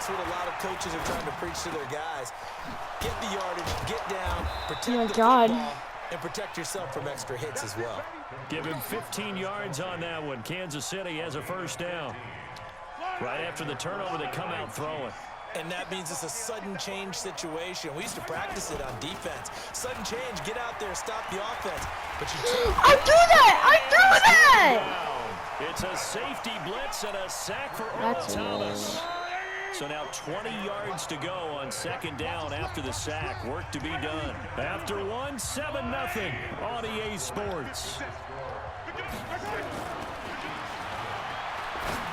that's what a lot of coaches are trying to preach to their guys. Get the yardage, get down, protect the football, and protect yourself from extra hits as well. Give him 15 yards on that one. Kansas City has a first down. Right after the turnover, they come out throwing. And that means it's a sudden change situation. We used to practice it on defense. Sudden change, get out there, stop the offense. But you I do that! It's a safety blitz and a sack for Earl Thomas. So now 20 yards to go on second down after the sack. Work to be done. After one, 7-0 on EA Sports.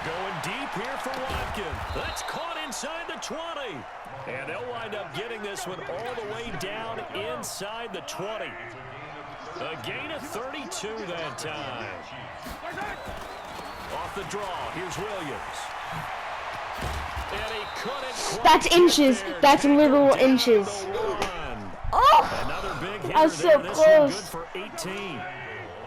Going deep here for Watkins. That's caught inside the 20. And they'll wind up getting this one all the way down inside the 20. A gain of 32 that time. Off the draw, here's Williams. And he couldn't. That's inches. That's literal inches. Oh! Another big hitter I was so there. This one close. good for 18.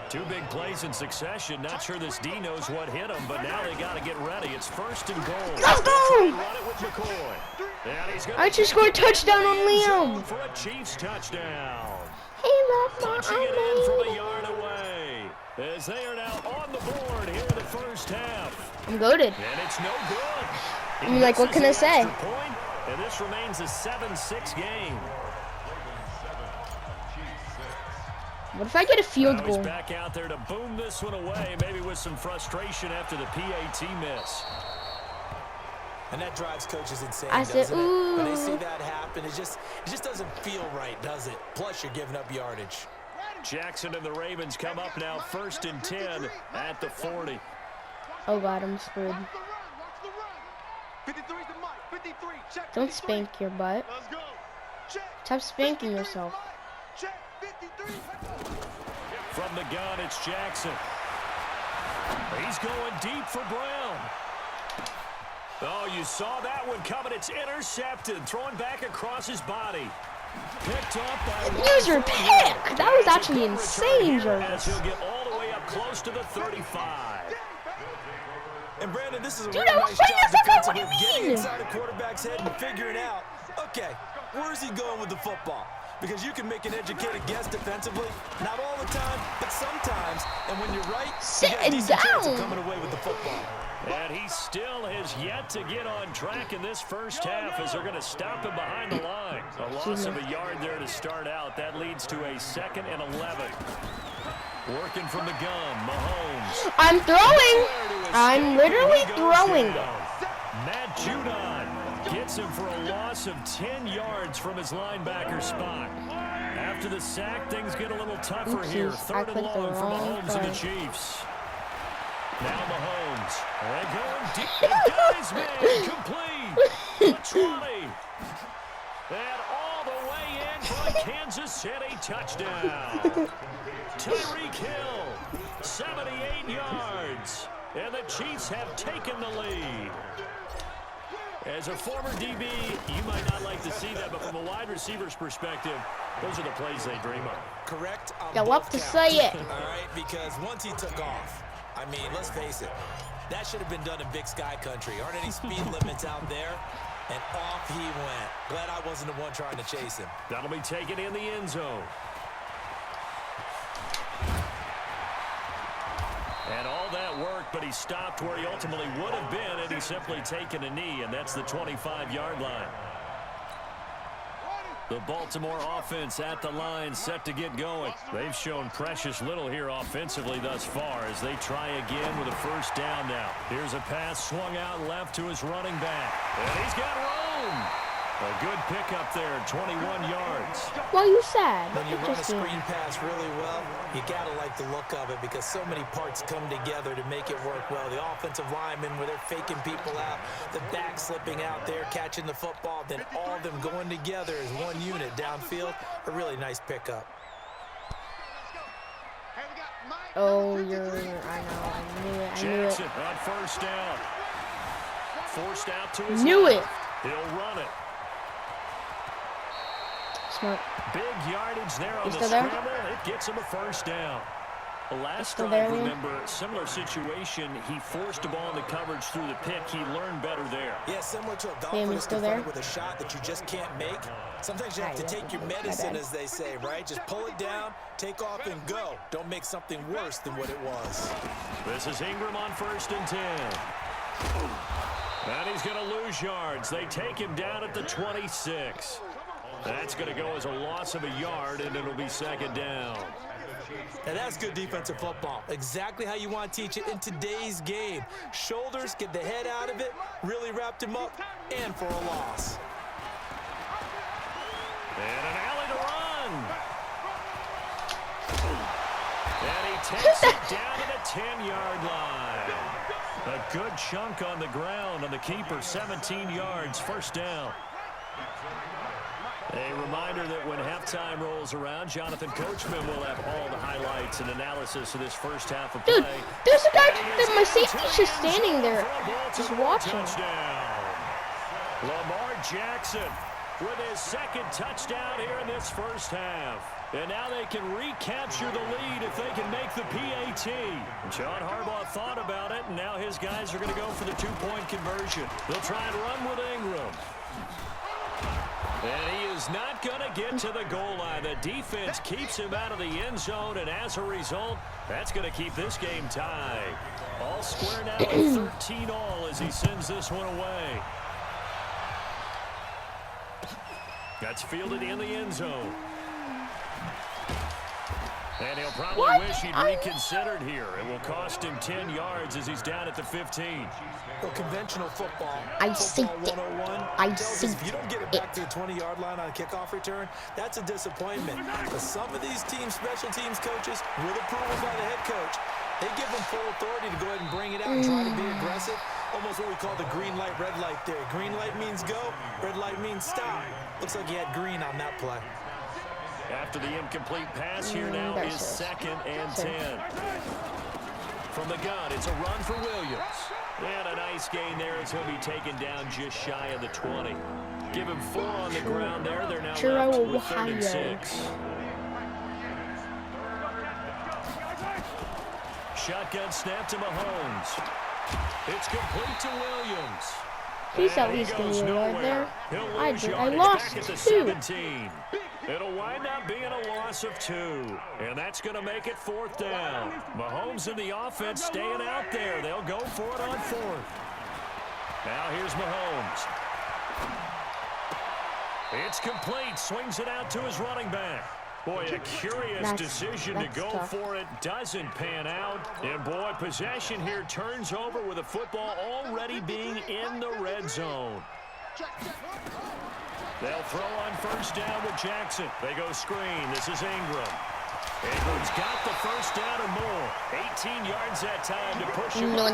Two big plays in succession. Not sure this D knows what hit him, but now they got to get ready. It's first and goal. Let's go! Run it with McCoy. I just scored a touchdown on Liam. For a Chiefs touchdown. He left Punching it in from a yard away. As they are now on the board here in the first half. I'm goated. And it's no good. I mean, like, what can I say? Point, and this remains a 7-6 game. What if I get a field goal? He's back out there to boom this one away, maybe with some frustration after the PAT miss. And that drives coaches insane, I said, doesn't it? ooh. When they see that happen, it just doesn't feel right, does it? Plus, you're giving up yardage. Jackson and the Ravens come up now, first and 10 at the 40. Oh God, I'm screwed. Don't spank your butt. Stop spanking yourself. From the gun, it's Jackson. He's going deep for Brown. Oh, you saw that one coming. It's intercepted. Throwing back across his body. Picked up by User pick! That was actually insane, Jarvis. He'll get all the way up close to the 35. And Brandon, this is a Dude, really I was nice playing job this up, what do defensively you getting mean? inside a quarterback's head and figuring out, okay, where's he going with the football? Because you can make an educated guess defensively, not all the time, but sometimes. And when you're right, you got a decent chance of coming away with the football. And he still has yet to get on track in this first half as they're going to stop him behind the line. A loss of a yard there to start out. That leads to a 2nd and 11. Working from the gun, Mahomes. I'm throwing. I'm literally throwing. Matt Judon gets him for a loss of 10 yards from his linebacker spot. After the sack, things get a little tougher here. 3rd and long for Mahomes and the Chiefs. Now Mahomes. They're going deep. The guy's man complete. 20. And all the way in for a Kansas City touchdown. Tyreek Hill, 78 yards. And the Chiefs have taken the lead. As a former DB, you might not like to see that, but from a wide receiver's perspective, those are the plays they dream of. Correct. I love to say it. All right, because once he took off, I mean, let's face it, that should have been done in Big Sky Country. Aren't any speed limits out there? And off he went. Glad I wasn't the one trying to chase him. That'll be taken in the end zone. And all that work, but he stopped where he ultimately would have been had he simply taken a knee, and that's the 25-yard line. The Baltimore offense at the line, set to get going. They've shown precious little here offensively thus far as they try again with a first down now. Here's a pass swung out left to his running back. And he's got room. A good pickup there, 21 yards. Why are you sad? When you run a screen pass really well, you got to like the look of it because so many parts come together to make it work well. The offensive linemen, where they're faking people out, the back slipping out there, catching the football, then all of them going together as one unit downfield. A really nice pickup. Oh, I know. I knew it. Jackson on first down. Forced out to his Knew left. it. He'll run it. Smart. Big yardage there on the still there? scramble. It gets him a first down. Last Still drive, there, remember, similar situation. He forced a ball into coverage through the pick. He learned better there. Yeah, similar to a golfer that's confronted with a shot that you just can't make. Sometimes you have to take your medicine, as they say, right? Just pull it down, take off, and go. Don't make something worse than what it was. This is Ingram on 1st and 10. And he's going to lose yards. They take him down at the 26. That's going to go as a loss of a yard, and it'll be 2nd down. And that's good defensive football. Exactly how you want to teach it in today's game. Shoulders, get the head out of it, really wrapped him up, and for a loss. And an alley to run. And he takes it down to the 10-yard line. A good chunk on the ground on the keeper, 17 yards, 1st down. A reminder that when halftime rolls around, Jonathan Coachman will have all the highlights and analysis of this first half of play. Dude, there's a guy that my safety's just standing there, just watching. Touchdown. Lamar Jackson with his 2nd touchdown here in this first half. And now they can recapture the lead if they can make the PAT. John Harbaugh thought about it, and now his guys are going to go for the 2-point conversion. They'll try and run with Ingram. And he is not going to get to the goal line. The defense keeps him out of the end zone, and as a result, that's going to keep this game tied. All square now at 13-all as he sends this one away. That's fielded in the end zone. And he'll probably wish he'd reconsidered here. It will cost him 10 yards as he's down at the 15. Well, conventional football. I see it. 101 I tells see us if you don't get it back to the 20-yard line on a kickoff return, that's a disappointment. But some of these teams, special teams coaches, with approval by the head coach, they give them full authority to go ahead and bring it out and try to be aggressive. Almost what we call the green light, red light theory. Green light means go, red light means stop. Looks like he had green on that play. After the incomplete pass, here now is 2nd and 10. From the gun, it's a run for Williams. And a nice gain there as he'll be taken down just shy of the 20. Give him 4 on the ground there. They're now left with 3rd and 6. Shotgun snap to Mahomes. It's complete to Williams. He's at least going to be right there. I lost 2. 17. It'll wind up being a loss of 2. And that's going to make it 4th down. Mahomes and the offense staying out there. They'll go for it on 4th. Now here's Mahomes. It's complete. Swings it out to his running back. Boy, a curious decision to go for it. Doesn't pan out. And boy, possession here turns over with the football already being in the red zone. They'll throw on 1st down with Jackson. They go screen. This is Ingram. Ingram's got the 1st down and more. 18 yards that time to push him. No.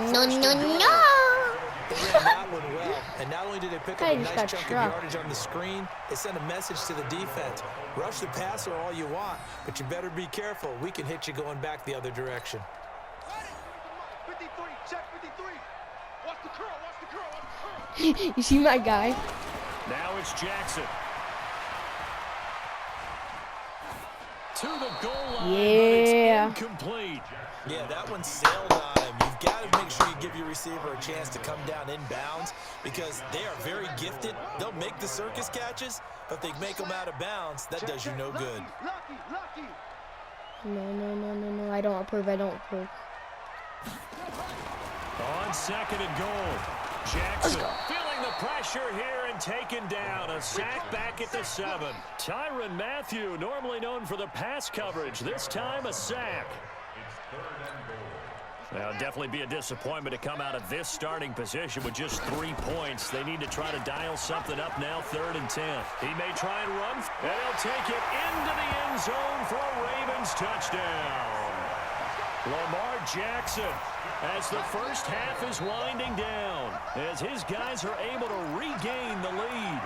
They ran that one well, and not only did they pick up a nice chunk of yardage on the screen, they sent a message to the defense. Rush the passer all you want, but you better be careful. We can hit you going back the other direction. 53, check 53. Watch the curl. You see my guy? Now it's Jackson. To the goal line, yeah. But it's incomplete. Yeah, that one sailed on him. You've got to make sure you give your receiver a chance to come down inbounds because they are very gifted. They'll make the circus catches, but if they make them out of bounds, that does you no good. No. I don't approve. On 2nd and goal. Jackson feeling the pressure here and taken down. A sack back at the 7. Tyrann Mathieu, normally known for the pass coverage. This time a sack. Now, definitely be a disappointment to come out of this starting position with just 3 points. They need to try to dial something up now, 3rd and 10. He may try and run, and he'll take it into the end zone for a Ravens touchdown. Lamar Jackson, as the first half is winding down, as his guys are able to regain the lead.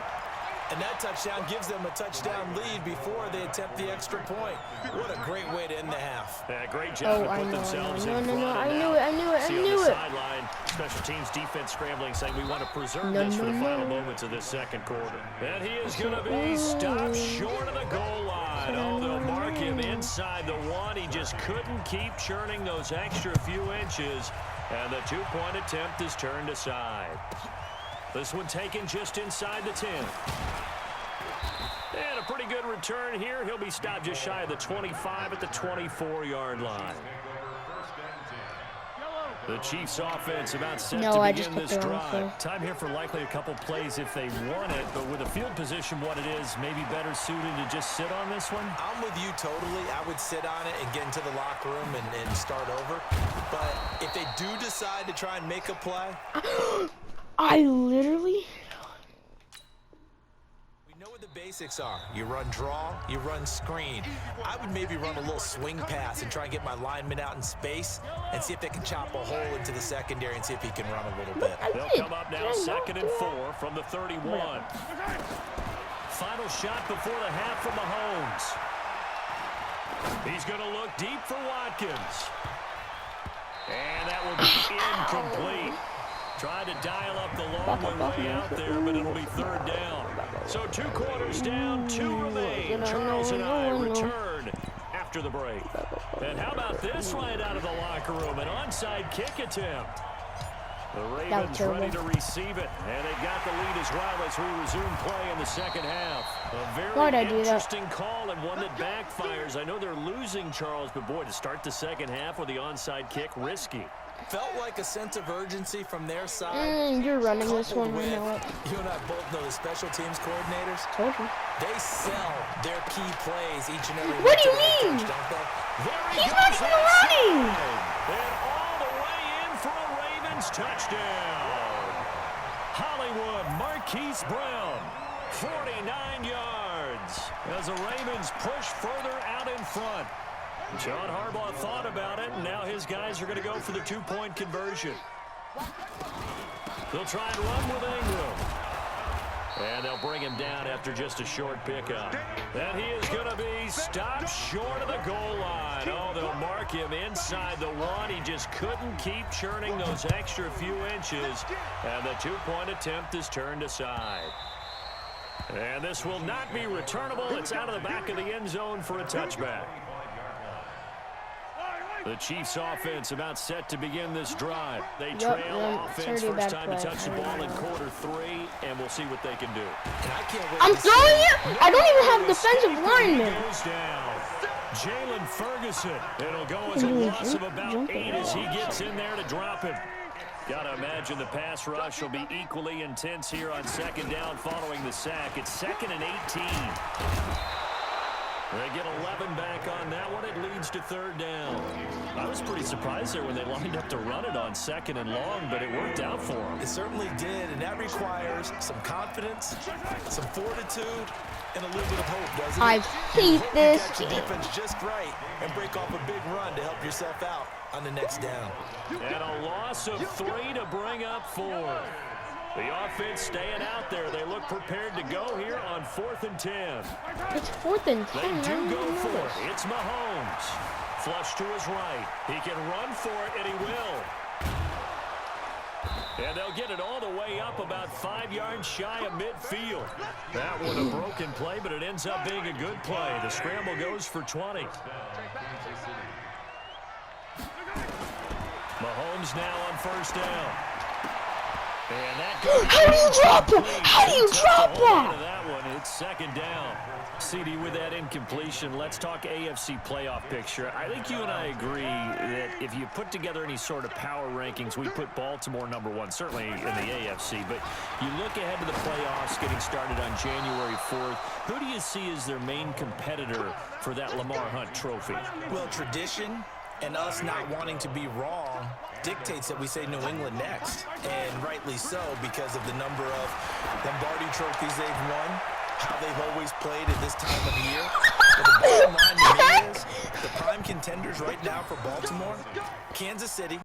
And that touchdown gives them a touchdown lead before they attempt the extra point. What a great way to end the half. Yeah, great job to put themselves in front. I knew it. Sideline, special teams defense scrambling, saying we want to preserve this for the final moments of this second quarter. And he is going to be stopped short of the goal line. Oh, they'll mark him inside the one. He just couldn't keep churning those extra few inches. And the two-point attempt is turned aside. This one taken just inside the 10. And a pretty good return here. He'll be stopped just shy of the 25 at the 24-yard line. The Chiefs offense about set to begin this drive. Time here for likely a couple plays if they want it, but with a field position what it is, maybe better suited to just sit on this one? I'm with you totally. I would sit on it and get into the locker room and start over. But if they do decide to try and make a play... I literally... The basics are you run draw, you run screen. I would maybe run a little swing pass and try and get my lineman out in space and see if they can chop a hole into the secondary and see if he can run a little bit. They'll come up now 2nd and 4 from the 31. Final shot before the half from Mahomes. He's going to look deep for Watkins. And that will be incomplete. Tried to dial up the long one way out there, but it'll be 3rd down. So 2 quarters down, 2 remain. Charles and I return after the break. And how about this right out of the locker room? An onside kick attempt. The Ravens ready to receive it, and they got the lead as well as we resume play in the second half. A very interesting call and one that backfires. I know they're losing, Charles, but boy, to start the second half with the onside kick, risky. Felt like a sense of urgency from their side. You're running this one, you know it. You and I both know the special teams coordinators. Told you. They sell their key plays each and every week. What do you mean? He's not even running. And all the way in for a Ravens touchdown. Hollywood Marquise Brown, 49 yards. As the Ravens push further out in front. John Harbaugh thought about it, and now his guys are going to go for the 2-point conversion. They'll try and run with Ingram. And they'll bring him down after just a short pickup. And he is going to be stopped short of the goal line. Oh, they'll mark him inside the 1. He just couldn't keep churning those extra few inches. And the 2-point attempt is turned aside. And this will not be returnable. It's out of the back of the end zone for a touchback. The Chiefs offense about set to begin this drive. They trail offense first time to touch the ball in quarter 3, and we'll see what they can do. I'm throwing it. I don't even have defensive linemen. Jalen Ferguson. It'll go as a loss of about 8 as he gets in there to drop him. Got to imagine the pass rush will be equally intense here on 2nd down following the sack. It's 2nd and 18. They get 11 back on that one. It leads to 3rd down. I was pretty surprised there when they lined up to run it on 2nd and long, but it worked out for them. It certainly did, and that requires some confidence, some fortitude, and a little bit of hope, doesn't it? I hate this game. Defense just right and break off a big run to help yourself out on the next down. And a loss of 3 to bring up 4. The offense staying out there. They look prepared to go here on 4th and 10. It's 4th and 10. They do go for it. It's Mahomes. Flush to his right. He can run for it, and he will. And they'll get it all the way up about 5 yards shy of midfield. That was a broken play, but it ends up being a good play. The scramble goes for 20. Mahomes now on 1st down. How do you drop it? How do you drop that? That one, it's 2nd down. CD, with that incompletion, let's talk AFC playoff picture. I think you and I agree that if you put together any sort of power rankings, we put Baltimore #1, certainly in the AFC. But you look ahead to the playoffs getting started on January 4th. Who do you see as their main competitor for that Lamar Hunt trophy? Well, tradition and us not wanting to be wrong dictates that we say New England next, and rightly so because of the number of Lombardi trophies they've won, how they've always played at this time of year. But the bottom line to me is the prime contenders right now for Baltimore, Kansas City,